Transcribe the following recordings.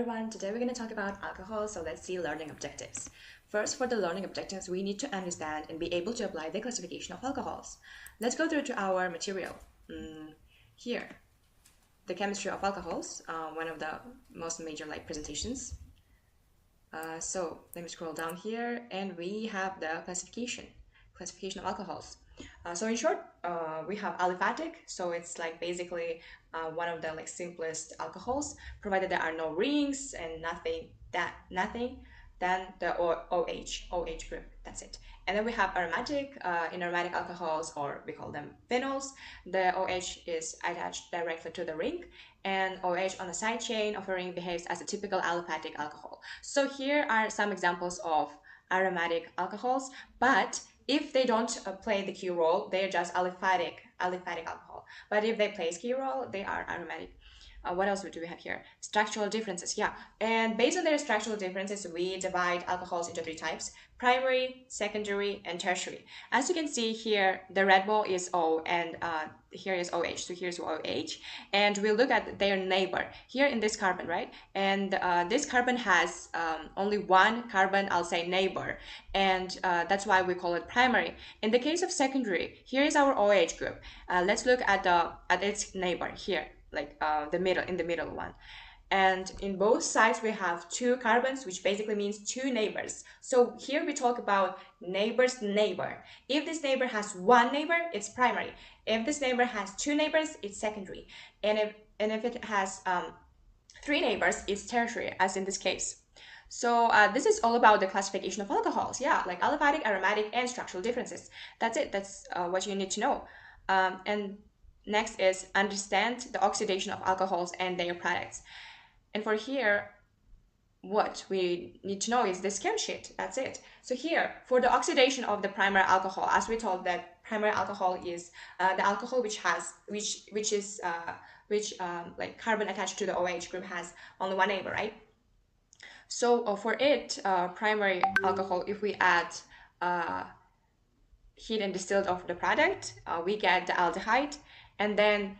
everyone, today we're going to talk about alcohol, so let's see learning objectives. First, for the learning objectives, we need to understand and be able to apply the classification of alcohols. Let's go through to our material. Here, the chemistry of alcohols, one of the most major presentations. So let me scroll down here and we have the classification of alcohols. So in short, we have aliphatic, so it's basically one of the simplest alcohols, provided there are no rings and nothing, then the OH group, that's it. And then we have aromatic. In aromatic alcohols, or we call them phenols, the OH is attached directly to the ring, and OH on the side chain of a ring behaves as a typical aliphatic alcohol. So here are some examples of aromatic alcohols, but if they don't play the key role, they're just aliphatic alcohol. But if they play a key role, they are aromatic. What else do we have here? Structural differences, yeah. And based on their structural differences, we divide alcohols into three types: primary, secondary, and tertiary. As you can see here, the red ball is O, and here is OH, so here's OH. And we'll look at their neighbor here in this carbon, right? And this carbon has only one carbon, I'll say neighbor, and that's why we call it primary. In the case of secondary, here is our OH group. Let's look at its neighbor here, in the middle one. And in both sides we have two carbons, which basically means two neighbors. So here we talk about neighbor's neighbor. If this neighbor has one neighbor, it's primary. If this neighbor has two neighbors, it's secondary. And if it has three neighbors, it's tertiary, as in this case. So this is all about the classification of alcohols, aliphatic, aromatic, and structural differences. That's it. That's what you need to know. And next is understand the oxidation of alcohols and their products. And for here, what we need to know is this chem sheet. That's it. So here, for the oxidation of the primary alcohol, as we told that primary alcohol is the alcohol which carbon attached to the OH group has only one neighbor, right? So for it, primary alcohol, if we add heat and distilled of the product, we get the aldehyde. And then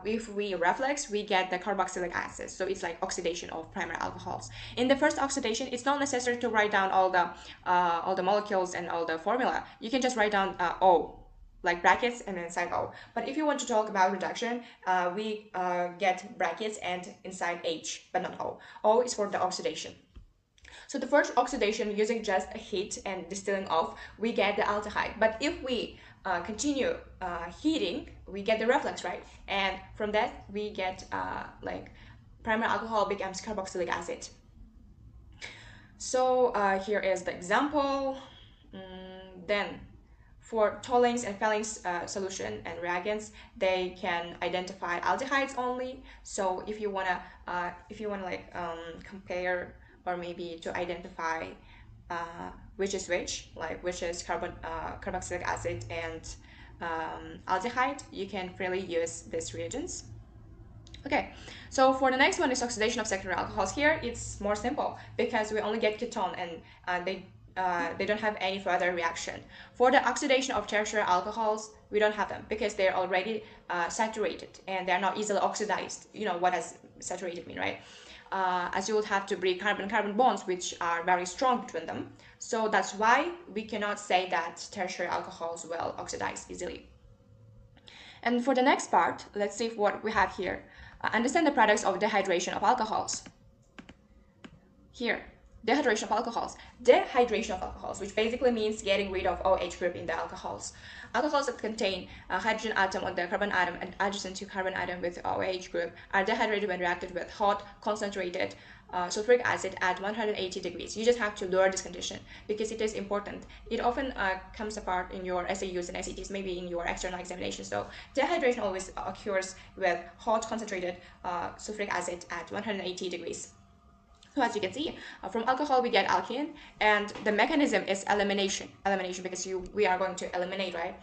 if we reflex, we get the carboxylic acid. So it's like oxidation of primary alcohols. In the first oxidation, it's not necessary to write down all the molecules and all the formula. You can just write down O, like brackets and then inside O. But if you want to talk about reduction, we get brackets and inside H, but not O. O is for the oxidation. So the first oxidation, using just a heat and distilling off, we get the aldehyde. But if we continue heating, we get the reflux, right? And from that we get primary alcohol becomes carboxylic acid. So here is the example. Then for Tolling's and Felling's solution and reagents, they can identify aldehydes only. So if you wanna compare, or maybe to identify which is which is carboxylic acid and aldehyde, you can freely use these reagents. Okay, so for the next one is oxidation of secondary alcohols. Here it's more simple because we only get ketone, and they don't have any further reaction. For the oxidation of tertiary alcohols, we don't have them because they're already saturated and they're not easily oxidized. You know what does saturated mean, right? As you would have to break carbon-carbon bonds, which are very strong between them. So that's why we cannot say that tertiary alcohols will oxidize easily. And for the next part, let's see what we have here. Understand the products of dehydration of alcohols. Here, dehydration of alcohols. Dehydration of alcohols, which basically means getting rid of OH group in the alcohols. Alcohols that contain a hydrogen atom on the carbon atom and adjacent to carbon atom with OH group are dehydrated when reacted with hot, concentrated sulfuric acid at 180 degrees. You just have to learn this condition because it is important. It often comes apart in your SAUs and SATs, maybe in your external examination. So dehydration always occurs with hot, concentrated sulfuric acid at 180 degrees. So as you can see, from alcohol we get alkene, and the mechanism is elimination because we are going to eliminate, right?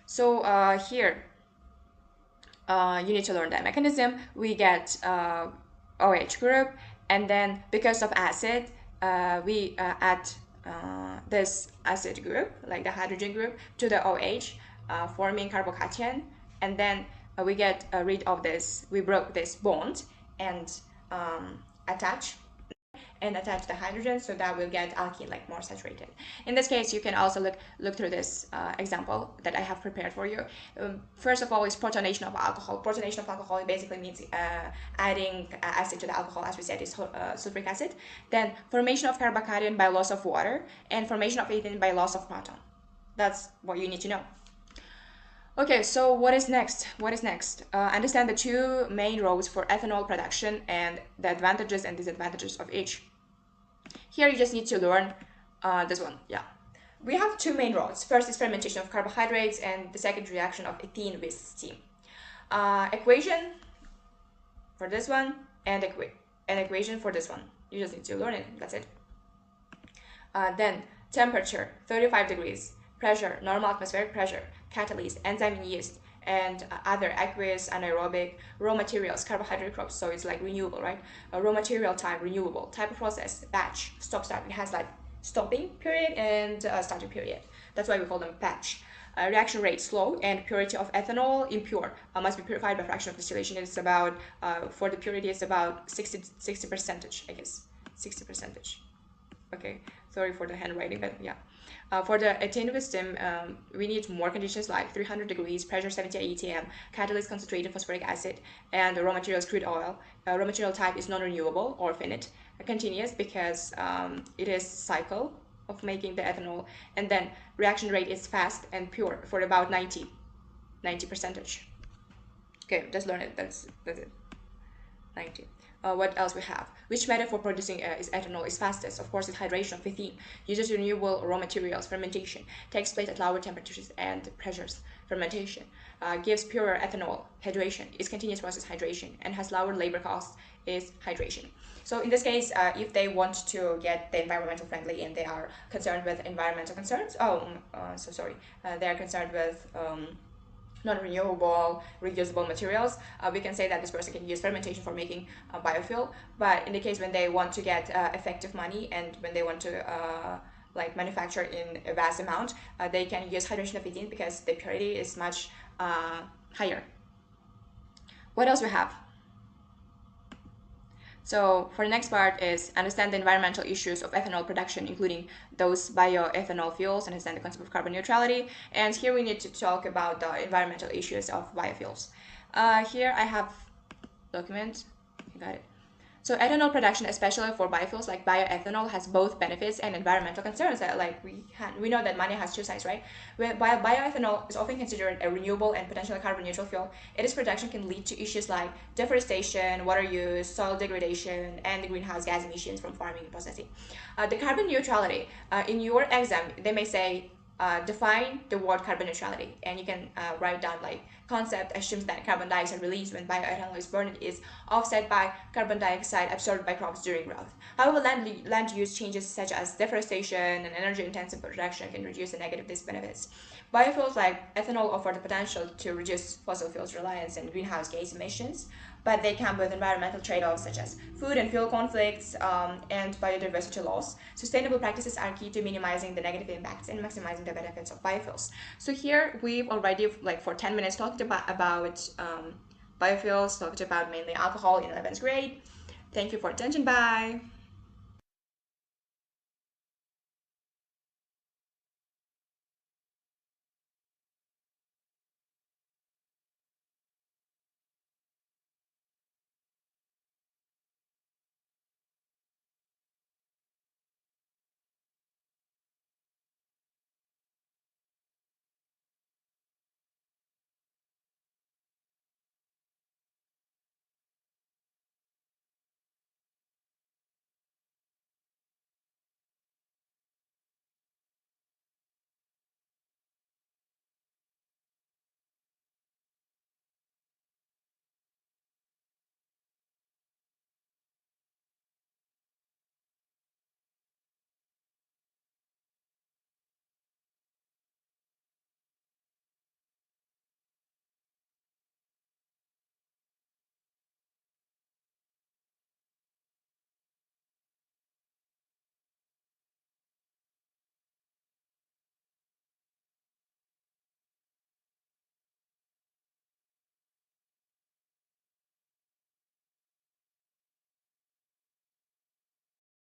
So here you need to learn that mechanism. We get OH group, and then because of acid, we add this acid group, like the hydrogen group, to the OH, forming carbocation, and then we get rid of this. We broke this bond and attach and attach the hydrogen, so that will get alkene, like more saturated. In this case, you can also look through this example that I have prepared for you. First of all is protonation of alcohol. Protonation of alcohol basically means adding acid to the alcohol, as we said, is sulfuric acid. Then formation of carbocation by loss of water, and formation of ethane by loss of proton. That's what you need to know. Okay, so what is next? Understand the two main roles for ethanol production and the advantages and disadvantages of each. Here you just need to learn this one. Yeah, we have two main roles. First is fermentation of carbohydrates, and the second reaction of ethene with steam. Equation for this one and an equation for this one. You just need to learn it. That's it. Then temperature 35 degrees, pressure normal atmospheric pressure, catalyst, enzyme in yeast, and other aqueous, anaerobic, raw materials, carbohydrate crops. So it's like renewable, right? Raw material type, renewable. Type of process, batch, stop-start. It has like stopping period and starting period. That's why we call them batch. Reaction rate slow, and purity of ethanol impure. Must be purified by fraction of distillation. It's about, for the purity, it's about 60%, I guess. 60%. Okay, sorry for the handwriting, but yeah. For the ethane with steam, we need more conditions like 300 degrees, pressure 70 atm, catalyst concentrated phosphoric acid, and the raw material is crude oil. Raw material type is non-renewable or finite, continuous because it is cycle of making the ethanol, and then reaction rate is fast and pure for about 90%. Okay, just learn it. That's it. 90. What else we have? Which method for producing is ethanol is fastest? Of course, it's hydration of ethene. Uses renewable raw materials. Fermentation takes place at lower temperatures and pressures. Fermentation gives purer ethanol. Hydration is continuous process hydration and has lower labor costs. Is hydration. So in this case, if they want to get the environmental friendly and they are concerned with environmental concerns, they are concerned with non-renewable, reusable materials, we can say that this person can use fermentation for making biofuel. But in the case when they want to get effective money and when they want to like manufacture in a vast amount, they can use hydration of ethene because the purity is much higher. What else we have? So for the next part is understand the environmental issues of ethanol production, including those bioethanol fuels, and understand the concept of carbon neutrality. And here we need to talk about the environmental issues of biofuels. Here I have document. You got it. So ethanol production, especially for biofuels like bioethanol, has both benefits and environmental concerns. Like we know that money has two sides, right? Where bioethanol is often considered a renewable and potentially carbon neutral fuel, its production can lead to issues like deforestation, water use, soil degradation, and the greenhouse gas emissions from farming and processing. The carbon neutrality, in your exam, they may say define the word carbon neutrality, and you can write down like concept assumes that carbon dioxide released when bioethanol is burned is offset by carbon dioxide absorbed by crops during growth. However, land use changes such as deforestation and energy intensive production can reduce the negative benefits. Biofuels like ethanol offer the potential to reduce fossil fuels reliance and greenhouse gas emissions, but they come with environmental trade-offs such as food and fuel conflicts and biodiversity loss. Sustainable practices are key to minimizing the negative impacts and maximizing the benefits of biofuels. So here we've already, like for 10 minutes, talked about biofuels, talked about mainly alcohol in 11th grade. Thank you for attention. Bye.